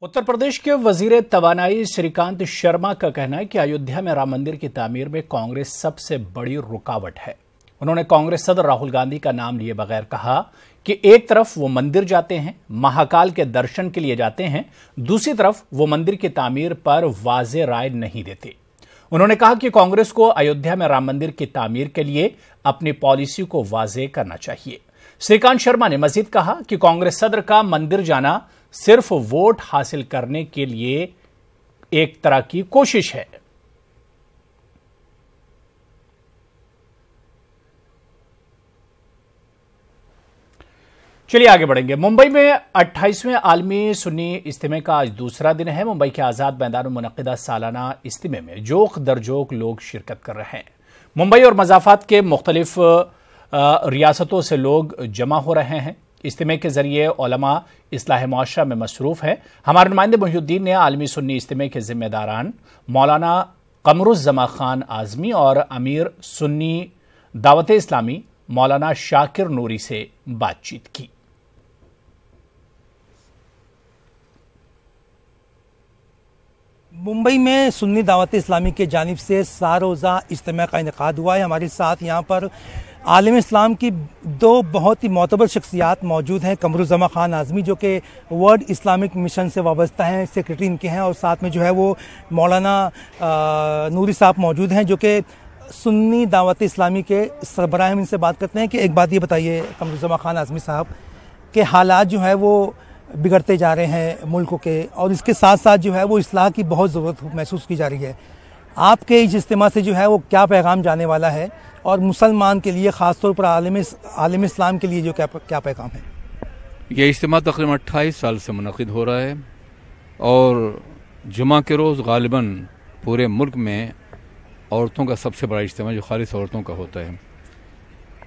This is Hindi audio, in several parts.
उत्तर प्रदेश के वजीर तवानाई श्रीकांत शर्मा का कहना है कि अयोध्या में राम मंदिर की तामीर में कांग्रेस सबसे बड़ी रुकावट है। उन्होंने कांग्रेस सदर राहुल गांधी का नाम लिए बगैर कहा कि एक तरफ वो मंदिर जाते हैं, महाकाल के दर्शन के लिए जाते हैं, दूसरी तरफ वो मंदिर की तामीर पर वाज़े राय नहीं देते। उन्होंने कहा कि कांग्रेस को अयोध्या में राम मंदिर की तामीर के लिए अपनी पॉलिसी को वाज़े करना चाहिए। श्रीकांत शर्मा ने मजीद कहा कि कांग्रेस सदर का मंदिर जाना सिर्फ वोट हासिल करने के लिए एक तरह की कोशिश है। चलिए आगे बढ़ेंगे। मुंबई में 28वें आलमी सुन्नी इज्तिमे का आज दूसरा दिन है। मुंबई के आजाद मैदान में मुनक्किदा सालाना इज्तिमे में जोक दरजोक लोग शिरकत कर रहे हैं। मुंबई और मज़ाफ़ात के मुख्तलिफ रियासतों से लोग जमा हो रहे हैं। इज्तिमे के जरिए उलमा इस्लाह मुआशरा में मसरूफ है। हमारे नुमाइंदे मोहिउद्दीन ने आलमी सुन्नी इज्तिमे के जिम्मेदारान मौलाना कमरुज़्ज़मा खान आज़मी और अमीर सुन्नी दावत इस्लामी मौलाना शाकिर नूरी से बातचीत की। मुंबई में सुन्नी दावत इस्लामी के जानिब से सारोज़ा इज्तिमा का इनेकाद हुआ है। हमारे साथ यहाँ पर आलिम इस्लाम की दो बहुत ही मोतबर शख्सियात मौजूद हैं। कमरुज़्ज़मा खान आज़मी जो कि वर्ल्ड इस्लामिक मिशन से वाबस्ता हैं, सेक्रेटरी इनके हैं, और साथ में जो है वो मौलाना नूरी साहब मौजूद हैं जो कि सुन्नी दावत इस्लामी के सरबराह हैं। इनसे बात करते हैं कि एक बात ये बताइए कमरुज़्ज़मा खान आज़मी साहब के हालात जो है वो बिगड़ते जा रहे हैं मुल्क के, और इसके साथ साथ जो है वो इस्लाह की बहुत ज़रूरत महसूस की जा रही है। आपके इस इज्तिमा से जो है वो क्या पैगाम जाने वाला है, और मुसलमान के लिए ख़ासतौर पर आलिम इस्लाम के लिए जो क्या पैगाम है? ये इज्तिमा तकरीबन 28 साल से मुनक़िद हो रहा है और जुमा के रोज़ गालिबन पूरे मुल्क में औरतों का सबसे बड़ा इज्तिमा जो खालिस औरतों का होता है।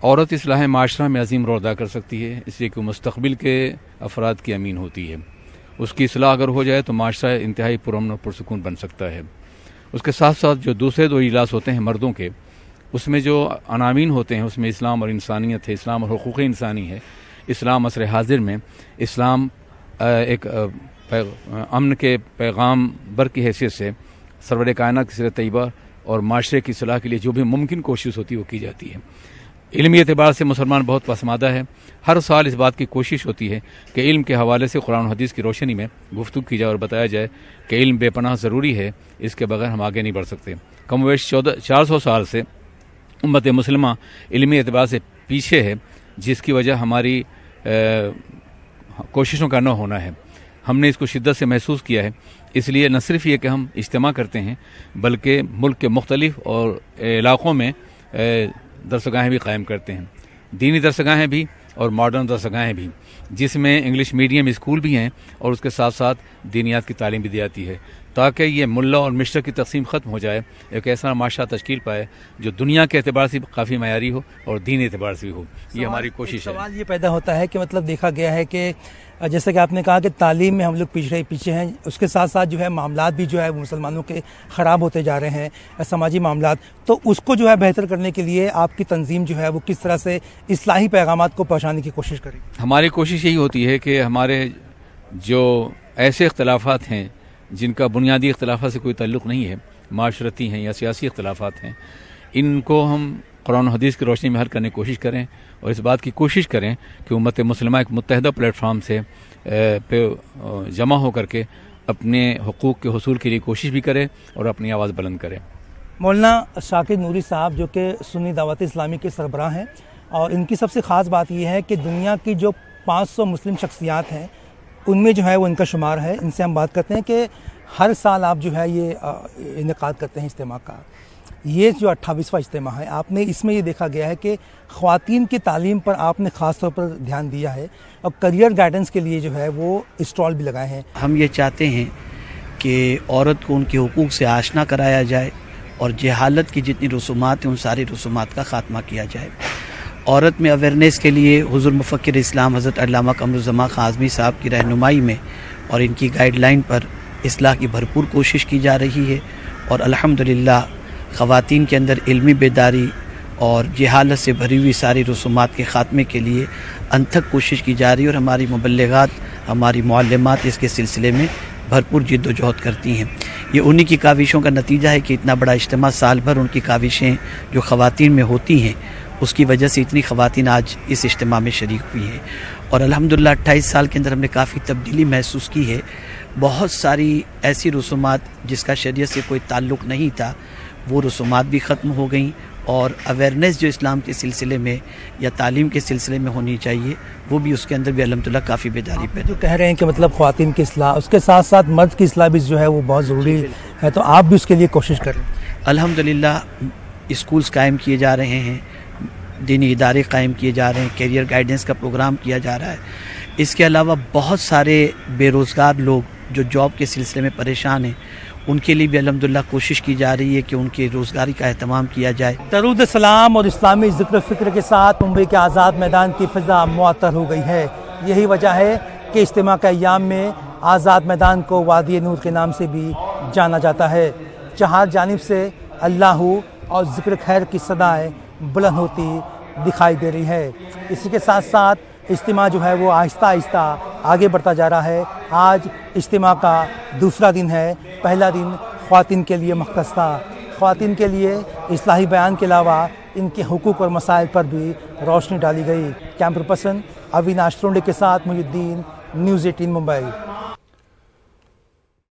औरत इस्लाह माशरा में अजीम रोल अदा कर सकती है, इसलिए कि मुस्तक़बिल के अफराद की अमीन होती है। उसकी इस्लाह अगर हो जाए तो माशरा इंतहाई पुरअमन और पुरसुकून बन सकता है। उसके साथ साथ जो दूसरे दो इजलास होते हैं मर्दों के, उसमें जो अनामीन होते हैं उसमें इस्लाम और इंसानियत है, इस्लाम और हुकूक़ इंसानी है, इस्लाम असर हाजिर में इस्लाम एक अमन के पैगाम बर की हैसियत से सरवर कायनात की सीरत तैयबा और माशरे की सलाह के लिए जो भी मुमकिन कोशिश होती है वो की जाती है। इल्मी एतबार से मुसलमान बहुत पसमादा है। हर साल इस बात की कोशिश होती है कि इल्म के हवाले से कुरान और हदीस की रोशनी में गुफ्तगू की जाए और बताया जाए कि इल्म बेपनाह ज़रूरी है, इसके बगैर हम आगे नहीं बढ़ सकते। कमोवेश 400 साल से उम्मत मुसलिमा इल्मी एतबार से पीछे है, जिसकी वजह हमारी कोशिशों का न होना है। हमने इसको शिद्दत से महसूस किया है। इसलिए न सिर्फ ये कि हम इज्तिमा करते हैं बल्कि मुल्क के मुख्तलिफ और इलाक़ों में दरसगाहें भी कायम करते हैं, दीनी दरसगाहें भी और मॉडर्न दरसगाहें भी, जिसमें इंग्लिश मीडियम स्कूल भी हैं और उसके साथ साथ दीनियात की तालीम भी दी जाती है, ताकि ये मुल्ला और मिश्र की तकसीम ख़त्म हो जाए, एक ऐसा माशरा तश्कील पाए जो दुनिया के एतबार से काफ़ी मयारी हो और दीन एतबार से भी हो। ये हमारी कोशिश है। सवाल ये पैदा होता है कि मतलब देखा गया है कि जैसे कि आपने कहा कि तालीम में हम लोग पीछे हैं, उसके साथ साथ जो है मामलात भी जो है मुसलमानों के ख़राब होते जा रहे हैं, समाजी मामलात, तो उसको जो है बेहतर करने के लिए आपकी तंजीम जो है वो किस तरह से इस्लाही पैगामात को पहुँचाने की कोशिश करेगी? हमारी कोशिश यही होती है कि हमारे जो ऐसे इख्तलाफात हैं जिनका बुनियादी इख्तलाफात से कोई ताल्लुक़ नहीं है, माशरती हैं या सियासी इख्तलाफात हैं, इनको हम कुरान हदीस की रोशनी में हल करने की कोशिश करें और इस बात की कोशिश करें कि उम्मत मुस्लिमा एक मुत्तहिदा प्लेटफार्म से पे जमा हो करके अपने हुकूक़ के हुसूल के लिए कोशिश भी करें और अपनी आवाज़ बुलंद करें। मौलाना शाकिर नूरी साहब जो कि सुन्नी दावत इस्लामी के सरबराह हैं, और इनकी सबसे ख़ास बात यह है कि दुनिया की जो 500 मुस्लिम शख्सियात हैं उनमें जो है वो इनका शुमार है। इनसे हम बात करते हैं कि हर साल आप जो है ये इनेकाद करते हैं इज्तिमा का। ये जो 28वां इज्तिमा है, आपने इसमें ये देखा गया है कि ख़वातीन की तालीम पर आपने ख़ास तौर पर ध्यान दिया है और करियर गाइडेंस के लिए जो है वो स्टॉल भी लगाए हैं। हम ये चाहते हैं कि औरत को उनके हुकूक से आशना कराया जाए और जहालत की जितनी रसूमात हैं उन सारी रसूमात का ख़ात्मा किया जाए। औरत में अवेयरनेस के लिए हुज़ूर मुफ़क्किर इस्लाम हज़रत अल्लामा कमरुज़्ज़मा खान आज़मी साहब की रहनुमाई में और इनकी गाइडलाइन पर इस्लाह की भरपूर कोशिश की जा रही है, और अल्हम्दुलिल्लाह ख़वातीन के अंदर इल्मी बेदारी और जहालत से भरी हुई सारी रसूमात के ख़ात्मे के लिए अनथक कोशिश की जा रही है, और हमारी मुबल्लिगात, हमारी मुअल्लिमात इसके सिलसिले में भरपूर जिद्दोजहद करती हैं। ये उन्हीं की काविशों का नतीजा है कि इतना बड़ा इज्तिमा साल भर उनकी काविशें जो ख़वातीन में होती हैं उसकी वजह से इतनी ख़वातीन आज इस इज्तिमा में शरीक हुई हैं। और अल्हम्दुलिल्लाह 28 साल के अंदर हमने काफ़ी तब्दीली महसूस की है। बहुत सारी ऐसी रसूमात जिसका शरीयत से कोई ताल्लुक़ नहीं था वो रसूमात भी ख़त्म हो गई, और अवेयरनेस जो इस्लाम के सिलसिले में या तालीम के सिलसिले में होनी चाहिए वो भी उसके अंदर भी अल्हम्दुलिल्लाह काफ़ी बेदारी पैदा। जो कह रहे हैं कि मतलब ख़वातीन की इस्लाह, उसके साथ साथ मर्द की इस्लाह भी जो है वो बहुत ज़रूरी है, तो आप भी उसके लिए कोशिश करें। अल्हम्दुलिल्लाह स्कूल्स कायम किए जा रहे हैं, दीनी इदारे कायम किए जा रहे हैं, कैरियर गाइडेंस का प्रोग्राम किया जा रहा है। इसके अलावा बहुत सारे बेरोज़गार लोग जो जॉब के सिलसिले में परेशान हैं उनके लिए भी अल्हम्दुलिल्लाह कोशिश की जा रही है कि उनकी रोज़गारी का एहतमाम किया जाए। दरूद सलाम और इस्लामी ज़िक्र फ़िक्र के साथ मुंबई के आज़ाद मैदान की फ़िज़ा मुअत्तर हो गई है। यही वजह है कि इज्तिमा के अय्याम में आज़ाद मैदान को वादी नूर के नाम से भी जाना जाता है, जहाँ जानिब से अल्लाह और ज़िक्र खैर की सदाएँ बुलंद होती दिखाई दे रही है। इसी के साथ साथ इज्तिमा जो है वो आहिस्ता आहिस्ता आगे बढ़ता जा रहा है। आज इज्तिमा का दूसरा दिन है। पहला दिन ख़वातीन के लिए मख़्तस था। ख़वातीन के लिए इस्लाही बयान के अलावा इनके हुकूक और मसाइल पर भी रोशनी डाली गई। कैमरा पर्सन अविनाश टोंडे के साथ मुहिउद्दीन, न्यूज़ 18 मुंबई।